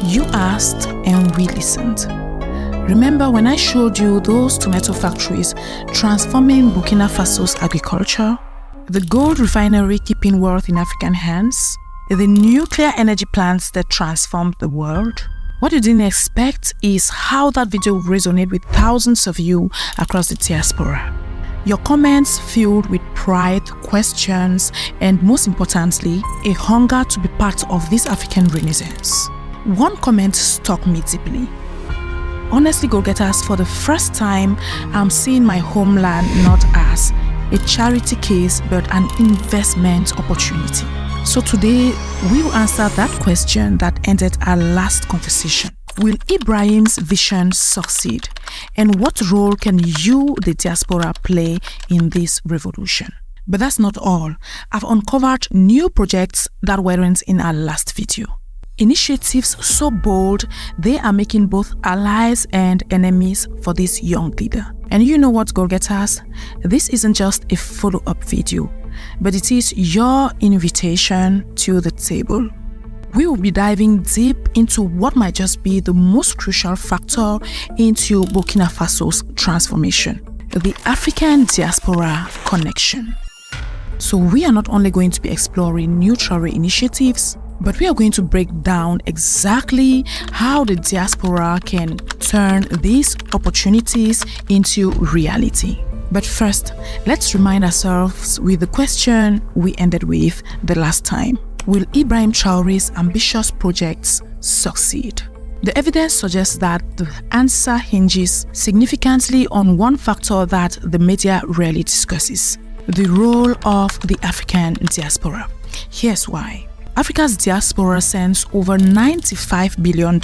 You asked and we listened. Remember when I showed you those tomato factories transforming Burkina Faso's agriculture? The gold refinery keeping wealth in African hands? The nuclear energy plants that transformed the world? What you didn't expect is how that video will resonate with thousands of you across the diaspora. Your comments filled with pride, questions, and most importantly, a hunger to be part of this African renaissance. One comment struck me deeply. Honestly, go-getters, for the first time, I'm seeing my homeland not as a charity case, but an investment opportunity. So today, we will answer that question that ended our last conversation. Will Ibrahim's vision succeed? And what role can you, the diaspora, play in this revolution? But that's not all. I've uncovered new projects that weren't in our last video. Initiatives so bold, they are making both allies and enemies for this young leader. And you know what, go-getters? This isn't just a follow-up video, but it is your invitation to the table. We will be diving deep into what might just be the most crucial factor into Burkina Faso's transformation, the African diaspora connection. So we are not only going to be exploring new Traore initiatives, but we are going to break down exactly how the diaspora can turn these opportunities into reality. But first, let's remind ourselves with the question we ended with the last time. Will Ibrahim Traore's ambitious projects succeed? The evidence suggests that the answer hinges significantly on one factor that the media rarely discusses: the role of the African diaspora. Here's why. Africa's diaspora sends over $95 billion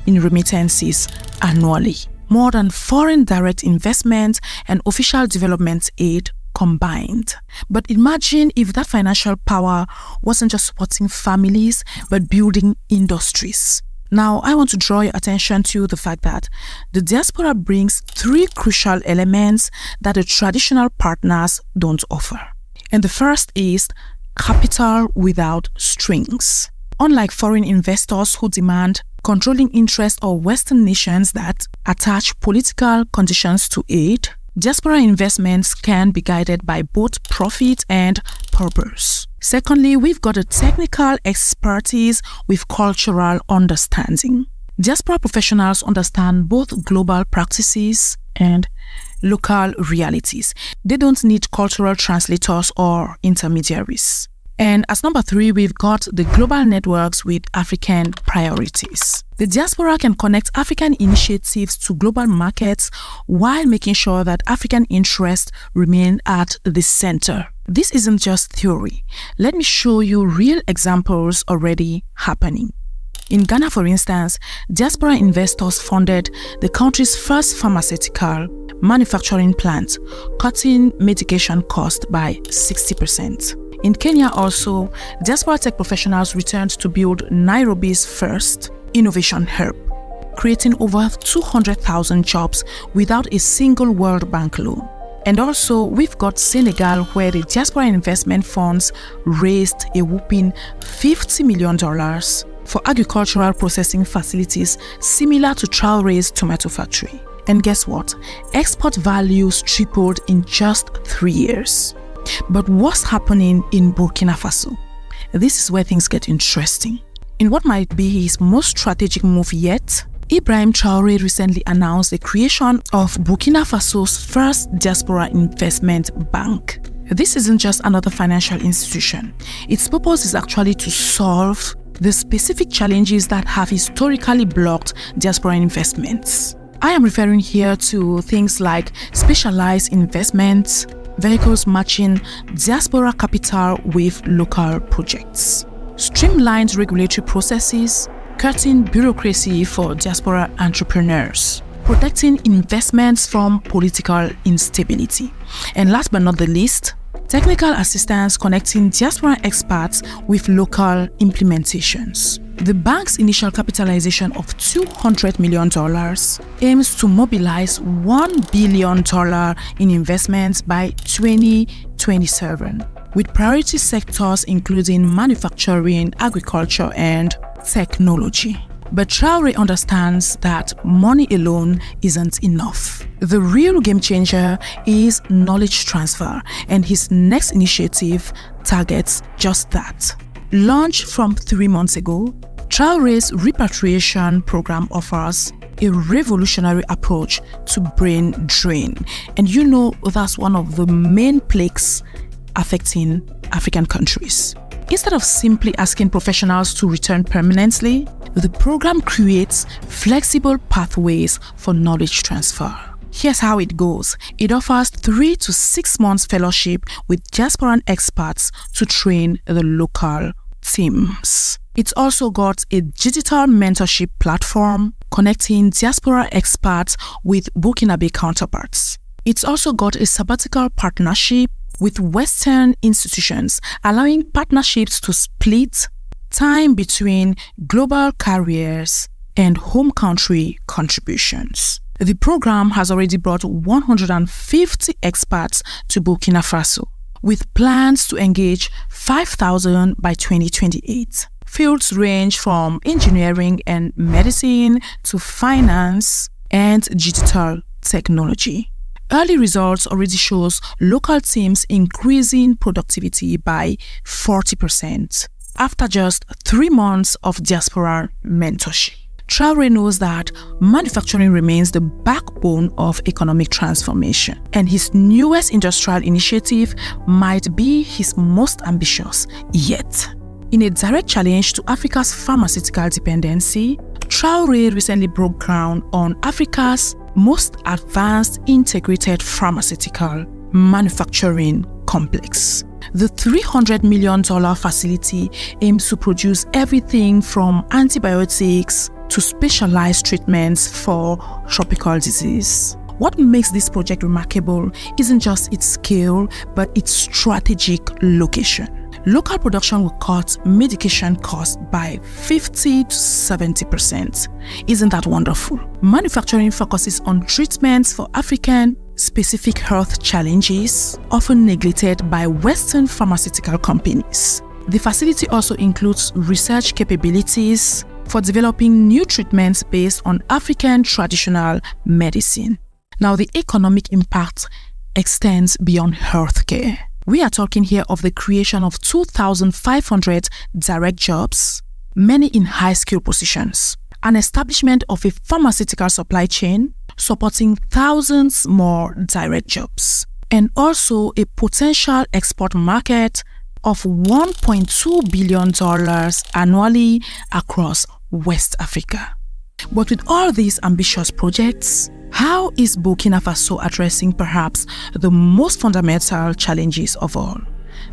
in remittances annually, more than foreign direct investment and official development aid combined. But imagine if that financial power wasn't just supporting families, but building industries. Now, I want to draw your attention to the fact that the diaspora brings three crucial elements that the traditional partners don't offer. And the first is capital without strings. Unlike foreign investors who demand controlling interest or Western nations that attach political conditions to aid, diaspora investments can be guided by both profit and purpose. Secondly, we've got a technical expertise with cultural understanding. Diaspora professionals understand both global practices and local realities. They don't need cultural translators or intermediaries. And as number three, we've got the global networks with African priorities. The diaspora can connect African initiatives to global markets while making sure that African interests remain at the center. This isn't just theory. Let me show you real examples already happening. In Ghana, for instance, diaspora investors funded the country's first pharmaceutical manufacturing plant, cutting medication costs by 60%. In Kenya also, diaspora tech professionals returned to build Nairobi's first innovation hub, creating over 200,000 jobs without a single World Bank loan. And also, we've got Senegal, where the diaspora investment funds raised a whopping $50 million for agricultural processing facilities similar to Traore's tomato factory. And guess what? Export values tripled in just 3 years. But what's happening in Burkina Faso? This is where things get interesting. In what might be his most strategic move yet, Ibrahim Traore recently announced the creation of Burkina Faso's first Diaspora Investment Bank. This isn't just another financial institution. Its purpose is actually to solve the specific challenges that have historically blocked diaspora investments. I am referring here to things like specialized investments, vehicles matching diaspora capital with local projects, streamlined regulatory processes, cutting bureaucracy for diaspora entrepreneurs, protecting investments from political instability, and last but not the least, technical assistance connecting diaspora experts with local implementations. The bank's initial capitalization of $200 million aims to mobilize $1 billion in investments by 2027, with priority sectors including manufacturing, agriculture, and technology. But Traore understands that money alone isn't enough. The real game changer is knowledge transfer, and his next initiative targets just that. Launched from 3 months ago, Traore's repatriation program offers a revolutionary approach to brain drain. And you know that's one of the main plagues affecting African countries. Instead of simply asking professionals to return permanently, the program creates flexible pathways for knowledge transfer. Here's how it goes. It offers 3 to 6 months fellowship with diasporan experts to train the local teams. It's also got a digital mentorship platform connecting diaspora experts with Burkinabe counterparts. It's also got a sabbatical partnership with Western institutions, allowing partnerships to split time between global careers and home country contributions. The program has already brought 150 experts to Burkina Faso, with plans to engage 5,000 by 2028. Fields range from engineering and medicine to finance and digital technology. Early results already shows local teams increasing productivity by 40% after just 3 months of diaspora mentorship. Traore knows that manufacturing remains the backbone of economic transformation, and his newest industrial initiative might be his most ambitious yet. In a direct challenge to Africa's pharmaceutical dependency, Traore recently broke ground on Africa's most advanced integrated pharmaceutical manufacturing complex. The $300 million facility aims to produce everything from antibiotics to specialized treatments for tropical disease. What makes this project remarkable isn't just its scale, but its strategic location. Local production will cut medication costs by 50 to 70%. Isn't that wonderful? Manufacturing focuses on treatments for African-specific health challenges, often neglected by Western pharmaceutical companies. The facility also includes research capabilities for developing new treatments based on African traditional medicine. Now, the economic impact extends beyond healthcare. We are talking here of the creation of 2,500 direct jobs, many in high-skill positions, an establishment of a pharmaceutical supply chain supporting thousands more direct jobs, and also a potential export market of $1.2 billion annually across West Africa. But with all these ambitious projects, how is Burkina Faso addressing perhaps the most fundamental challenges of all?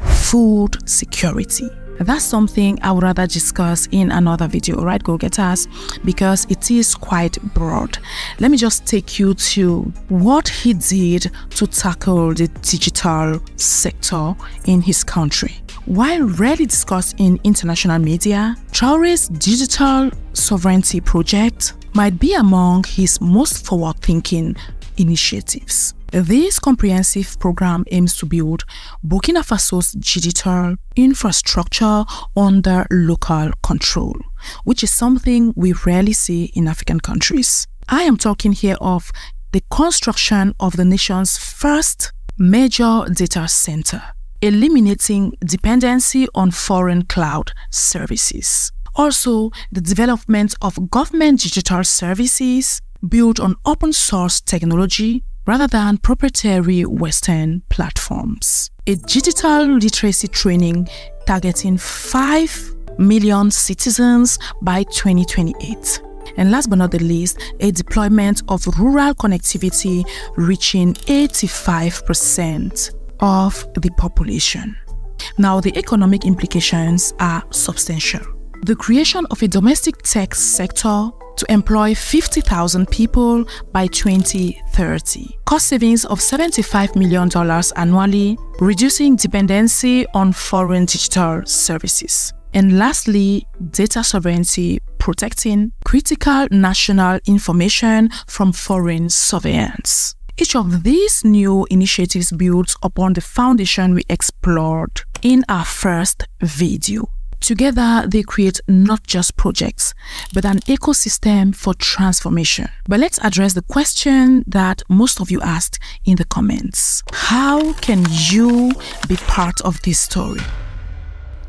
Food security. That's something I would rather discuss in another video, right, go-getters? Because it is quite broad. Let me just take you to what he did to tackle the digital sector in his country. While rarely discussed in international media, Traore's digital sovereignty project might be among his most forward-thinking initiatives. This comprehensive program aims to build Burkina Faso's digital infrastructure under local control, which is something we rarely see in African countries. I am talking here of the construction of the nation's first major data center, eliminating dependency on foreign cloud services. Also, the development of government digital services built on open source technology rather than proprietary Western platforms. A digital literacy training targeting 5 million citizens by 2028. And last but not the least, a deployment of rural connectivity reaching 85% of the population. Now, the economic implications are substantial. The creation of a domestic tech sector to employ 50,000 people by 2030. Cost savings of $75 million annually, reducing dependency on foreign digital services. And lastly, data sovereignty, protecting critical national information from foreign surveillance. Each of these new initiatives builds upon the foundation we explored in our first video. Together, they create not just projects, but an ecosystem for transformation. But let's address the question that most of you asked in the comments. How can you be part of this story?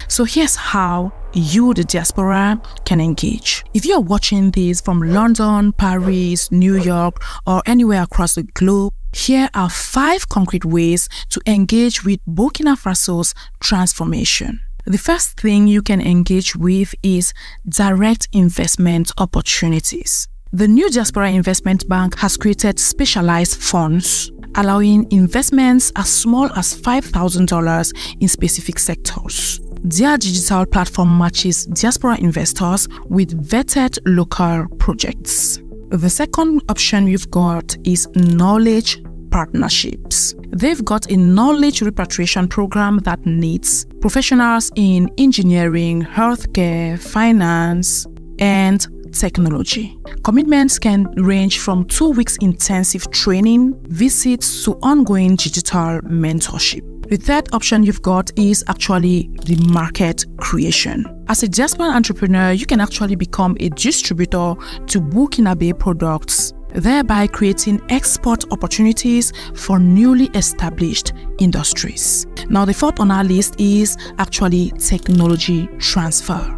So here's how you, the diaspora, can engage. If you are watching this from London, Paris, New York, or anywhere across the globe, here are 5 concrete ways to engage with Burkina Faso's transformation. The first thing you can engage with is direct investment opportunities. The new Diaspora Investment Bank has created specialized funds allowing investments as small as $5,000 in specific sectors. Their digital platform matches diaspora investors with vetted local projects. The second option you've got is knowledge partnerships. They've got a knowledge repatriation program that needs professionals in engineering, healthcare, finance, and technology. Commitments can range from 2 weeks intensive training, visits to ongoing digital mentorship. The third option you've got is actually the market creation. As a diaspora entrepreneur, you can actually become a distributor to Burkinabe products, thereby creating export opportunities for newly established industries. Now, the fourth on our list is actually technology transfer.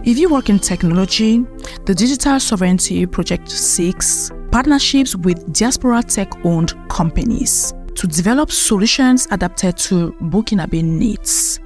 If you work in technology, the Digital Sovereignty Project seeks partnerships with diaspora tech-owned companies to develop solutions adapted to Burkinabe needs.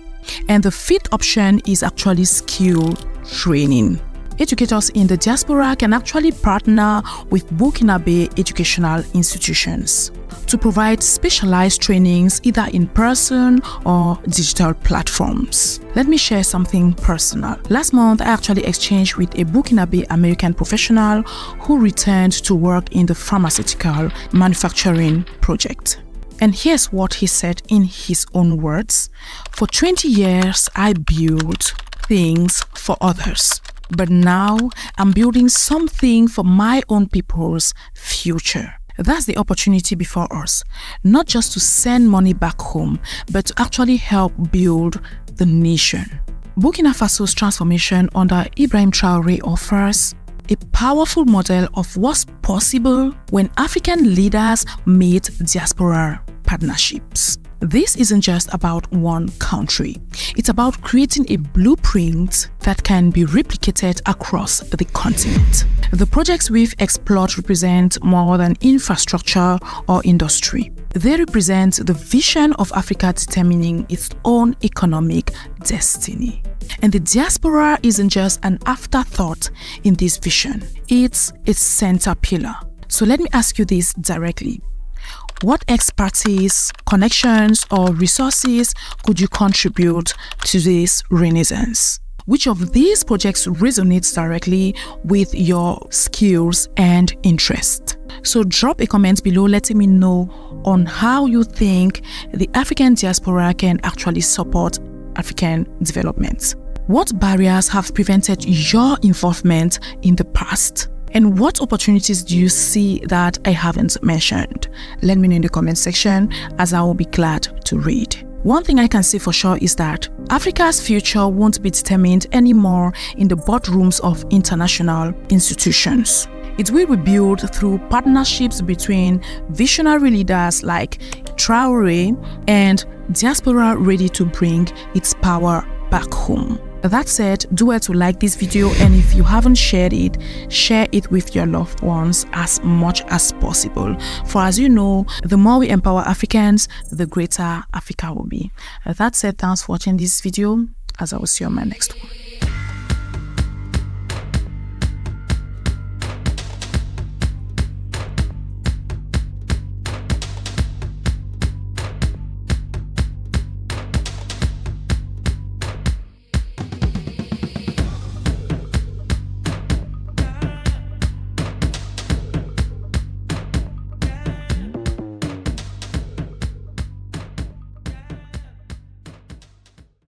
And the fifth option is actually skill training. Educators in the diaspora can actually partner with Burkinabe educational institutions to provide specialized trainings either in person or digital platforms. Let me share something personal. Last month, I actually exchanged with a Burkinabe American professional who returned to work in the Pharmaceutical Manufacturing Project. And here's what he said in his own words. For 20 years, I built things for others. But now I'm building something for my own people's future. That's the opportunity before us, not just to send money back home, but to actually help build the nation. Burkina Faso's transformation under Ibrahim Traore offers a powerful model of what's possible when African leaders meet diaspora partnerships. This isn't just about one country. It's about creating a blueprint that can be replicated across the continent. The projects we've explored represent more than infrastructure or industry. They represent the vision of Africa determining its own economic destiny. And the diaspora isn't just an afterthought in this vision. It's its center pillar. So let me ask you this directly. What expertise, connections, or resources could you contribute to this renaissance? Which of these projects resonates directly with your skills and interest? So drop a comment below letting me know on how you think the African diaspora can actually support African development. What barriers have prevented your involvement in the past? And what opportunities do you see that I haven't mentioned? Let me know in the comment section, as I will be glad to read. One thing I can say for sure is that Africa's future won't be determined anymore in the boardrooms of international institutions. It will be built through partnerships between visionary leaders like Traore and diaspora ready to bring its power back home. That said, do well to like this video, and if you haven't shared it, share it with your loved ones as much as possible. For as you know, the more we empower Africans, the greater Africa will be. That said, thanks for watching this video, as I will see you on my next one.